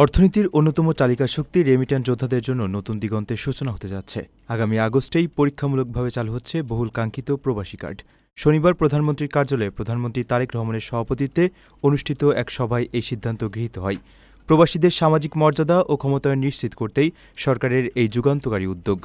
অর্থনীতির অন্যতম চালিকা শক্তি রেমিট্যান্স যোদ্ধাদের জন্য নতুন দিগন্তের সূচনা হতে যাচ্ছে। আগামী আগস্টেই পরীক্ষামূলকভাবে চালু হচ্ছে বহুল কাঙ্ক্ষিত প্রবাসী কার্ড। শনিবার প্রধানমন্ত্রীর কার্যালয়ে প্রধানমন্ত্রী তারেক রহমানের সভাপতিত্বে অনুষ্ঠিত এক সভায় এই সিদ্ধান্ত গৃহীত হয়। প্রবাসীদের সামাজিক মর্যাদা ও ক্ষমতায়ন নিশ্চিত করতেই সরকারের এই যুগান্তকারী উদ্যোগ।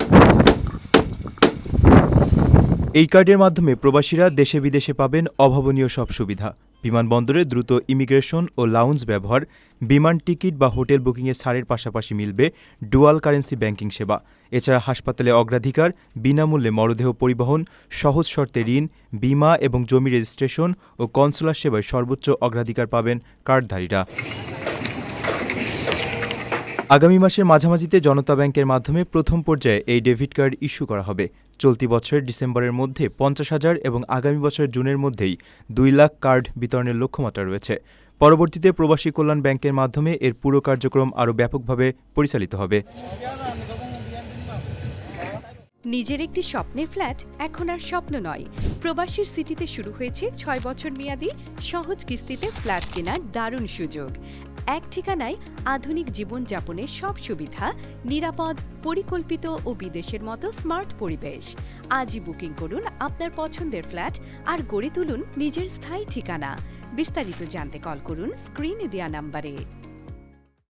এই কার্ডের মাধ্যমে প্রবাসীরা দেশে বিদেশে পাবেন অভাবনীয় সব সুবিধা। বিমানবন্দরে দ্রুত ইমিগ্রেশন ও লাউঞ্জ ব্যবহার, বিমান টিকিট বা হোটেল বুকিংয়ে ছাড়ের পাশাপাশি মিলবে ডুয়াল কারেন্সি ব্যাংকিং সেবা। এছাড়া হাসপাতালে অগ্রাধিকার, বিনামূল্যে মরদেহ পরিবহন, সহজ শর্তে ঋণ, বিমা এবং জমি রেজিস্ট্রেশন ও কনসুলার সেবায় সর্বোচ্চ অগ্রাধিকার পাবেন কার্ডধারীরা। আগামী মাসের মাঝামাঝিতে জনতা ব্যাংকের মাধ্যমে প্রথম পর্যায়ে এই ডেবিট কার্ড ইস্যু করা হবে। চলতি বছরের ডিসেম্বরের মধ্যে 50,000 এবং আগামী বছরের জুনের মধ্যেই 2 লাখ কার্ড বিতরণের লক্ষ্যমাত্রা রয়েছে। পরবর্তীতে প্রবাসী কল্যাণ ব্যাংকের মাধ্যমে এর পুরো কার্যক্রম আরও ব্যাপকভাবে পরিচালিত হবে। নিজের একটি স্বপ্নের ফ্ল্যাট এখন আর স্বপ্ন নয়। প্রবাসীর সিটিতে শুরু হয়েছে 6 বছর মেয়াদী সহজ কিস্তিতে ফ্ল্যাট কেনার দারুণ সুযোগ। এক ঠিকানায় আধুনিক জীবনযাপনের সব সুবিধা, নিরাপদ, পরিকল্পিত ও বিদেশের মতো স্মার্ট পরিবেশ। আজই বুকিং করুন আপনার পছন্দের ফ্ল্যাট আর গড়ে তুলুন নিজের স্থায়ী ঠিকানা। বিস্তারিত জানতে কল করুন স্ক্রিনে দেওয়া নাম্বারে।